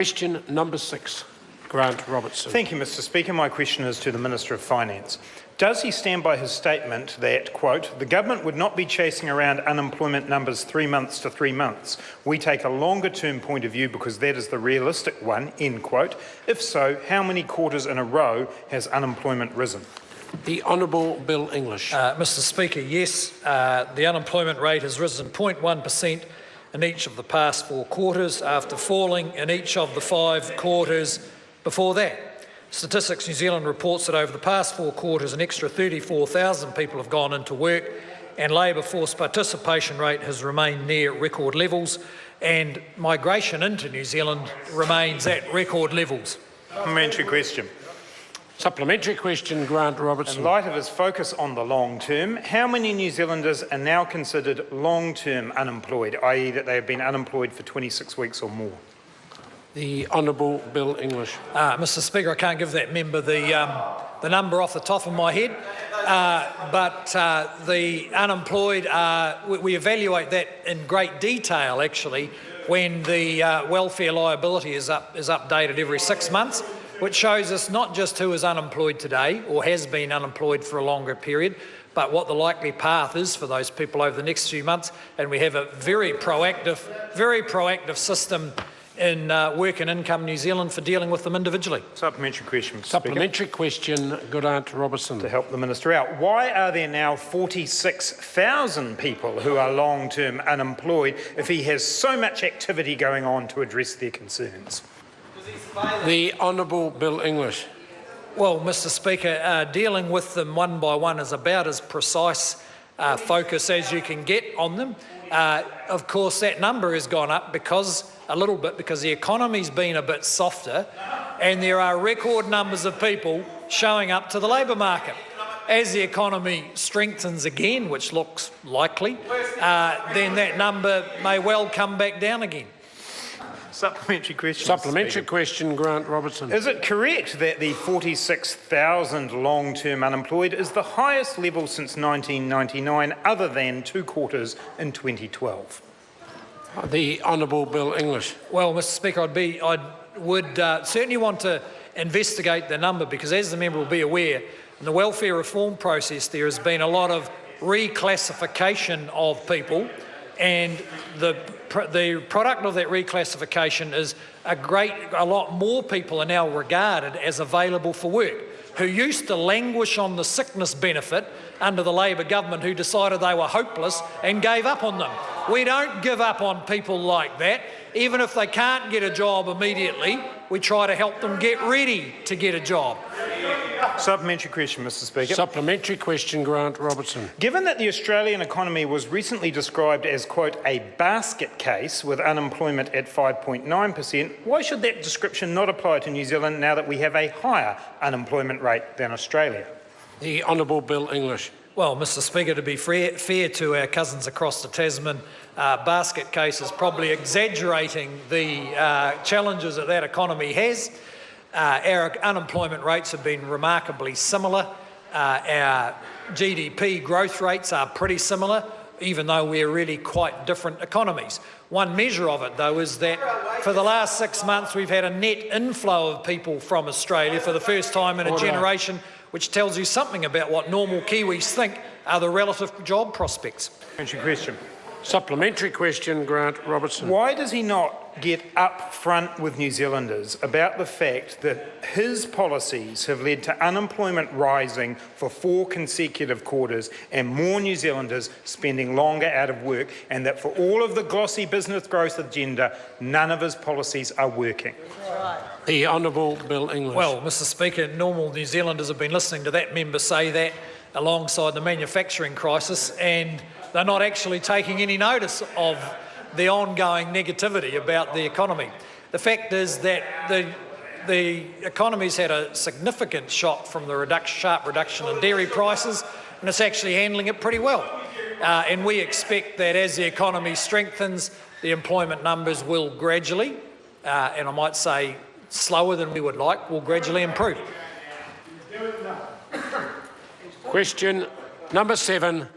Question number 6, Grant Robertson. Thank you, Mr. Speaker. My question is to the Minister of Finance. Does he stand by his statement that, quote, the government would not be chasing around unemployment numbers 3 months to 3 months? We take a longer-term point of view because that is the realistic one, end quote. If so, how many quarters in a row has unemployment risen? The Honourable Bill English. Mr. Speaker, yes, the unemployment rate has risen 0.1% in each of the past 4 quarters after falling in each of the 5 quarters before that. Statistics New Zealand reports that over the past 4 quarters an extra 34,000 people have gone into work and labour force participation rate has remained near record levels and migration into New Zealand remains at record levels. Supplementary question. Supplementary question, Grant Robertson. In light of his focus on the long term, how many New Zealanders are now considered long-term unemployed, i.e. that they have been unemployed for 26 weeks or more? The Honourable Bill English. Mr. Speaker, I can't give that member the number off the top of my head, but the unemployed, we evaluate that in great detail actually when the welfare liability is updated every 6 months, which shows us not just who is unemployed today or has been unemployed for a longer period, but what the likely path is for those people over the next few months. And we have a very proactive system in Work and Income New Zealand for dealing with them individually. Supplementary question, Mr. Supplementary question, Grant Robertson. To help the Minister out, why are there now 46,000 people who are long-term unemployed if he has so much activity going on to address their concerns? The Honourable Bill English. Well, Mr. Speaker, dealing with them one by one is about as precise focus as you can get on them. Of course, that number has gone up a little bit because the economy's been a bit softer and there are record numbers of people showing up to the labour market. As the economy strengthens again, which looks likely, then that number may well come back down again. Supplementary question. Supplementary question, Grant Robertson. Is it correct that the 46,000 long-term unemployed is the highest level since 1999, other than 2 quarters in 2012? The Honourable Bill English. Well, Mr. Speaker, I would certainly want to investigate the number because, as the member will be aware, in the welfare reform process there has been a lot of reclassification of people, and the product of that reclassification is a lot more people are now regarded as available for work, who used to languish on the sickness benefit under the Labor government, who decided they were hopeless and gave up on them. We don't give up on people like that. Even if they can't get a job immediately, we try to help them get ready to get a job. Supplementary question, Mr. Speaker. Supplementary question, Grant Robertson. Given that the Australian economy was recently described as, quote, a basket case with unemployment at 5.9%, why should that description not apply to New Zealand now that we have a higher unemployment rate than Australia? The Honourable Bill English. Well, Mr. Speaker, to be fair to our cousins across the Tasman, basket case is probably exaggerating the challenges that economy has. Our unemployment rates have been remarkably similar. Our GDP growth rates are pretty similar, even though we're really quite different economies. One measure of it, though, is that for the last 6 months we've had a net inflow of people from Australia for the first time in a generation, which tells you something about what normal Kiwis think are the relative job prospects. Supplementary question, Grant Robertson. Why does he not get up front with New Zealanders about the fact that his policies have led to unemployment rising for 4 consecutive quarters and more New Zealanders spending longer out of work, and that for all of the glossy business growth agenda, none of his policies are working? The Honourable Bill English. Well, Mr. Speaker, normal New Zealanders have been listening to that member say that alongside the manufacturing crisis, and they're not actually taking any notice of the ongoing negativity about the economy. The fact is that the economy's had a significant shock from the sharp reduction in dairy prices, and it's actually handling it pretty well. And we expect that as the economy strengthens, the employment numbers will gradually, and I might say slower than we would like, will gradually improve. Question number 7.